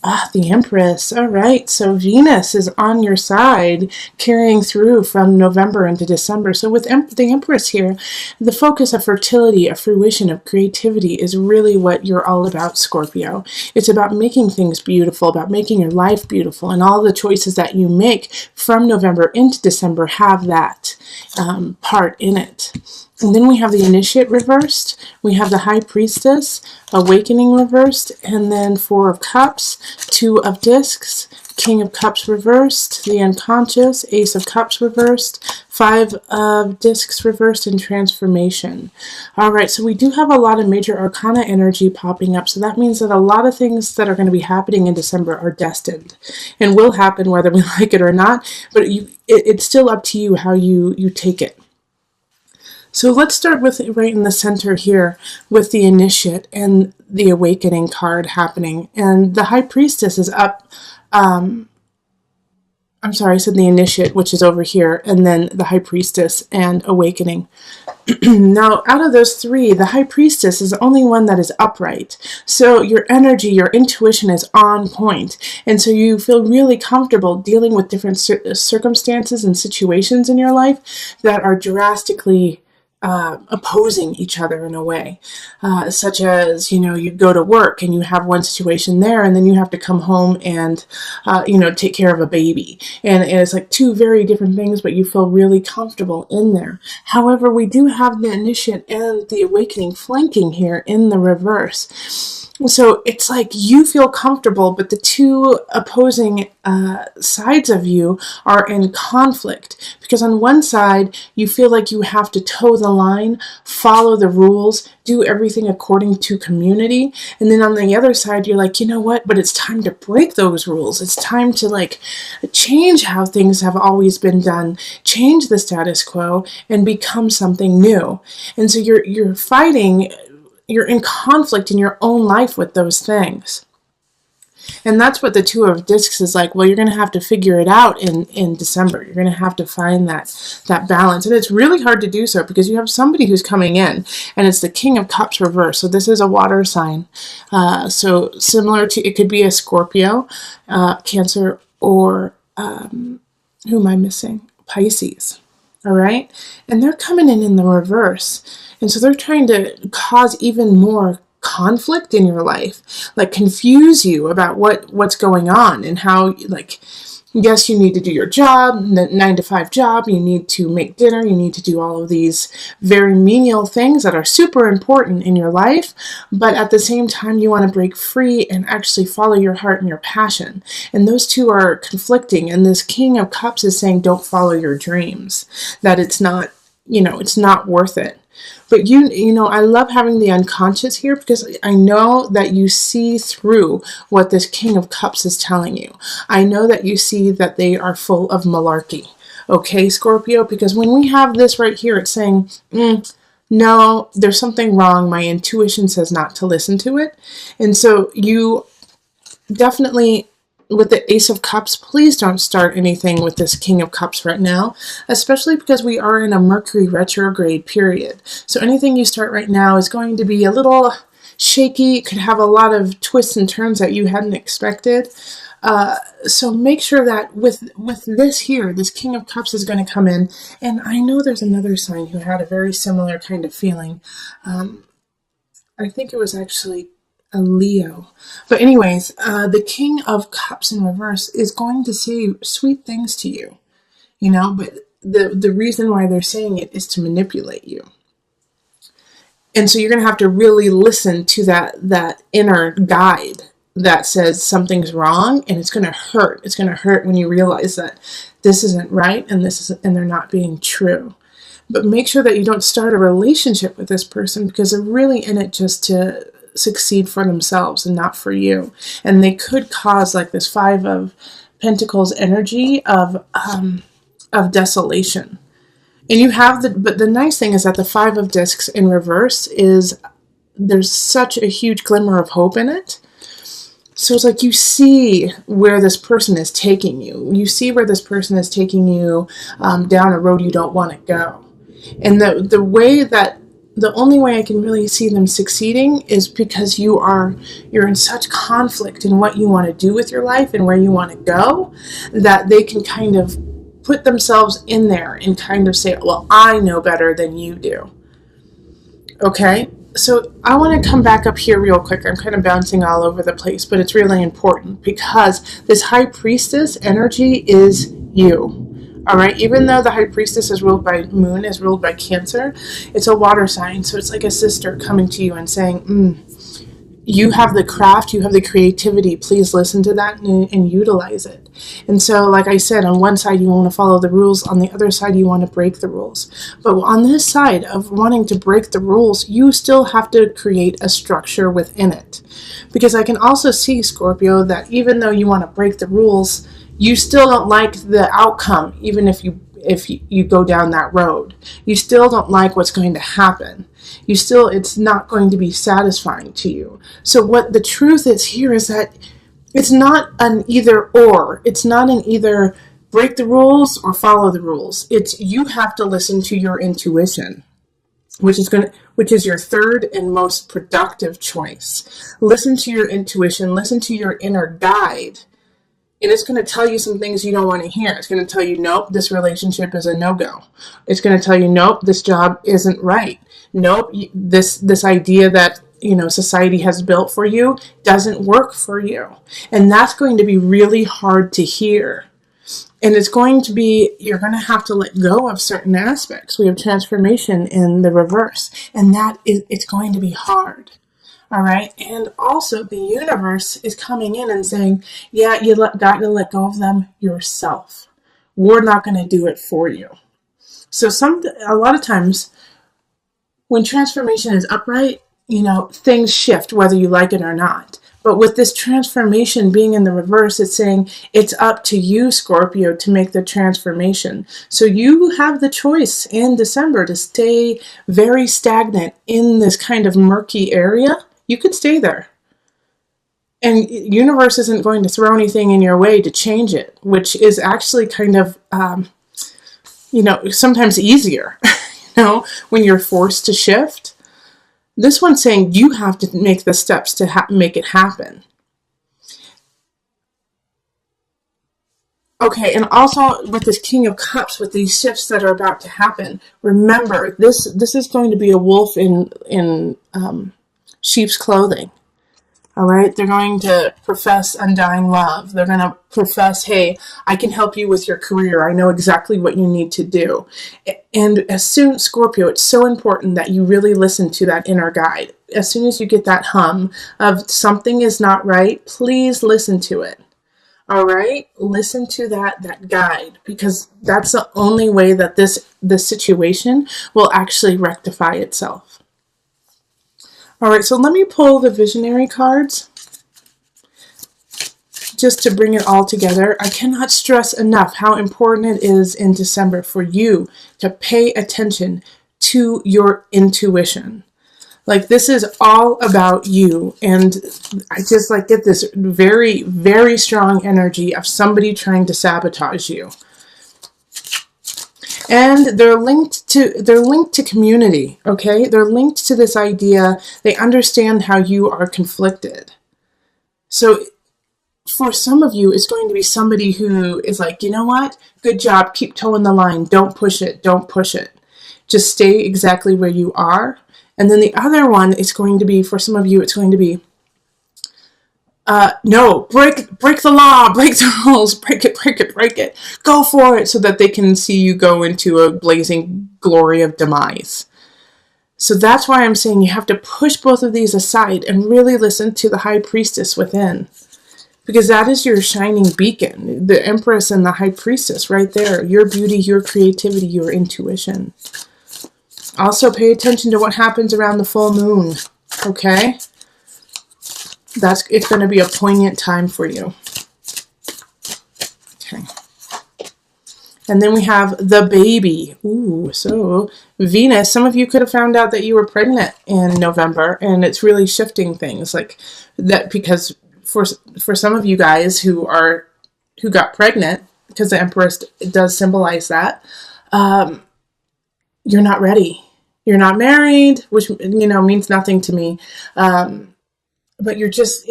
Ah, the Empress. All right. So Venus is on your side, carrying through from November into December. So with the Empress here, the focus of fertility, of fruition, of creativity is really what you're all about, Scorpio. It's about making things beautiful, about making your life beautiful, and all the choices that you make from November into December have that part in it. And then we have the Initiate reversed, we have the High Priestess, Awakening reversed, and then Four of Cups, Two of Discs, King of Cups reversed, the Unconscious, Ace of Cups reversed, Five of Discs reversed, and Transformation. Alright, so we do have a lot of major arcana energy popping up, so that means that a lot of things that are going to be happening in December are destined and will happen whether we like it or not, but it's still up to you how you take it. So let's start with right in the center here with the Initiate and the Awakening card happening. And the High Priestess is up, I'm sorry, I said the Initiate, which is over here, and then the High Priestess and Awakening. Now, out of those three, the High Priestess is the only one that is upright. So your energy, your intuition is on point. And so you feel really comfortable dealing with different circumstances and situations in your life that are drastically opposing each other in a way, such as, you go to work and you have one situation there, and then you have to come home and, take care of a baby. And it's like two very different things, but you feel really comfortable in there. However, we do have the Initiate and the Awakening flanking here in the reverse. So it's like you feel comfortable, but the two opposing sides of you are in conflict. Because on one side, you feel like you have to toe the line, follow the rules, do everything according to community. And then on the other side, you're like, you know what? But it's time to break those rules. It's time to change how things have always been done, change the status quo, and become something new. And so you're fighting. You're in conflict in your own life with those things. And that's what the Two of Discs is like. Well, you're going to have to figure it out in December. You're going to have to find that balance. And it's really hard to do so because you have somebody who's coming in, and it's the King of Cups reverse. So this is a water sign. So similar to, it could be a Scorpio, Cancer, or who am I missing? Pisces. All right? And they're coming in the reverse. And so they're trying to cause even more conflict in your life, confuse you about what's going on and how, yes, you need to do your job, the 9-to-5 job, you need to make dinner, you need to do all of these very menial things that are super important in your life, but at the same time, you want to break free and actually follow your heart and your passion. And those two are conflicting, and this King of Cups is saying, don't follow your dreams, that it's not, it's not worth it. But I love having the Unconscious here because I know that you see through what this King of Cups is telling you. I know that you see that they are full of malarkey. Okay, Scorpio? Because when we have this right here, it's saying, no, there's something wrong. My intuition says not to listen to it. And so you definitely, with the Ace of Cups, please don't start anything with this King of Cups right now, especially because we are in a Mercury retrograde period. So anything you start right now is going to be a little shaky. It could have a lot of twists and turns that you hadn't expected. So make sure that with this here, this King of Cups is going to come in. And I know there's another sign who had a very similar kind of feeling. I think it was actually a Leo. But anyways, the King of Cups in reverse is going to say sweet things to you, but the reason why they're saying it is to manipulate you. And so you're going to have to really listen to that inner guide that says something's wrong, and it's going to hurt. It's going to hurt when you realize that this isn't right and they're not being true. But make sure that you don't start a relationship with this person because they're really in it just to succeed for themselves and not for you. And they could cause this Five of Pentacles energy of desolation. And you have but the nice thing is that the Five of Discs in reverse there's such a huge glimmer of hope in it. So it's you see where this person is taking you. You see where this person is taking you down a road you don't want to go. And the way that the only way I can really see them succeeding is because you're in such conflict in what you want to do with your life and where you want to go, that they can kind of put themselves in there and kind of say, well, I know better than you do. Okay? So I want to come back up here real quick. I'm kind of bouncing all over the place, but it's really important because this high priestess energy is you. All right, even though the high priestess is ruled by moon, is ruled by Cancer, it's a water sign. So it's like a sister coming to you and saying, you have the craft, you have the creativity. Please listen to that and utilize it. And so, like I said, on one side you want to follow the rules, on the other side you want to break the rules. But on this side of wanting to break the rules, you still have to create a structure within it. Because I can also see, Scorpio, that even though you want to break the rules, you still don't like the outcome, even if you go down that road. You still don't like what's going to happen. It's not going to be satisfying to you. So what the truth is here is that it's not an either or. It's not an either break the rules or follow the rules. It's you have to listen to your intuition, which is your third and most productive choice. Listen to your intuition, listen to your inner guide. And it's going to tell you some things you don't want to hear. It's going to tell you, nope, this relationship is a no-go. It's going to tell you, nope, this job isn't right. Nope, this idea that, society has built for you doesn't work for you. And that's going to be really hard to hear. And you're going to have to let go of certain aspects. We have transformation in the reverse. And it's going to be hard. All right. And also the universe is coming in and saying, yeah, got to let go of them yourself. We're not going to do it for you. So a lot of times when transformation is upright, things shift whether you like it or not. But with this transformation being in the reverse, it's saying it's up to you, Scorpio, to make the transformation. So you have the choice in December to stay very stagnant in this kind of murky area. You could stay there. And universe isn't going to throw anything in your way to change it, which is actually kind of, sometimes easier, when you're forced to shift. This one's saying you have to make the steps to make it happen. Okay, and also with this King of Cups, with these shifts that are about to happen, remember, this is going to be a wolf in sheep's clothing. All right, they're going to profess undying love. They're going to profess, hey, I can help you with your career. I know exactly what you need to do. And as soon, Scorpio, it's so important that you really listen to that inner guide. As soon as you get that hum of something is not right, please listen to it. All right, listen to that guide, because that's the only way that this situation will actually rectify itself. All right, so let me pull the visionary cards just to bring it all together. I cannot stress enough how important it is in December for you to pay attention to your intuition. Like, this is all about you. And I just get this very, very strong energy of somebody trying to sabotage you. And they're linked to community, okay? They're linked to this idea. They understand how you are conflicted. So for some of you, it's going to be somebody who is like, you know what? Good job. Keep toeing the line. Don't push it. Don't push it. Just stay exactly where you are. And then the other one is going to be, for some of you, it's going to be, no, break the law, break the rules, break it. Go for it, so that they can see you go into a blazing glory of demise. So that's why I'm saying you have to push both of these aside and really listen to the high priestess within. Because that is your shining beacon, the Empress and the high priestess right there. Your beauty, your creativity, your intuition. Also pay attention to what happens around the full moon, okay? It's going to be a poignant time for you. Okay. And then we have the baby. Ooh, so Venus, some of you could have found out that you were pregnant in November, and it's really shifting things like that, because for some of you guys who got pregnant, because the Empress does symbolize that, you're not ready. You're not married, which, means nothing to me. But you're just,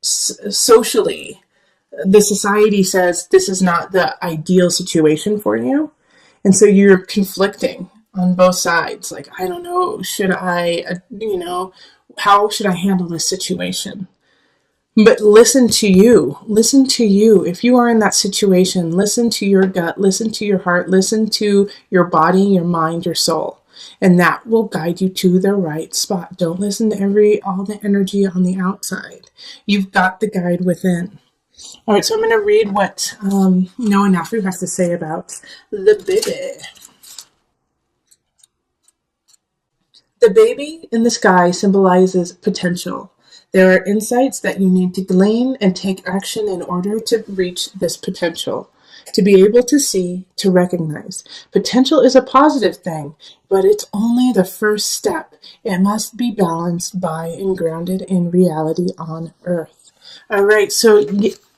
socially, the society says this is not the ideal situation for you. And so you're conflicting on both sides. Like, I don't know, should I, how should I handle this situation? But listen to you. Listen to you. If you are in that situation, listen to your gut, listen to your heart, listen to your body, your mind, your soul. And that will guide you to the right spot. Don't listen to all the energy on the outside. You've got the guide within. All right, so I'm going to read what Noah Nafu has to say about the baby. The baby in the sky symbolizes potential. There are insights that you need to glean and take action in order to reach this potential. To be able to see, to recognize. Potential is a positive thing, but it's only the first step. It must be balanced by and grounded in reality on Earth. All right, so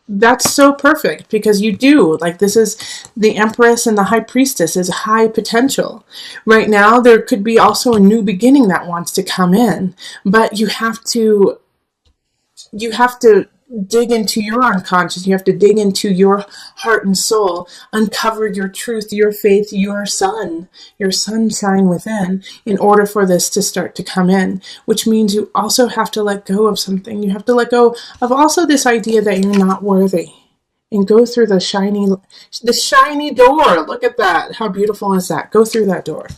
that's so perfect because you do. Like, this is the Empress and the High Priestess is high potential. Right now, there could be also a new beginning that wants to come in, but you have to dig into your unconscious. You have to dig into your heart and soul, uncover your truth, your faith, your sunshine within, in order for this to start to come in, which means you also have to let go of something. You have to let go of also this idea that you're not worthy, and go through the shiny door. Look at that. How beautiful is that? Go through that door.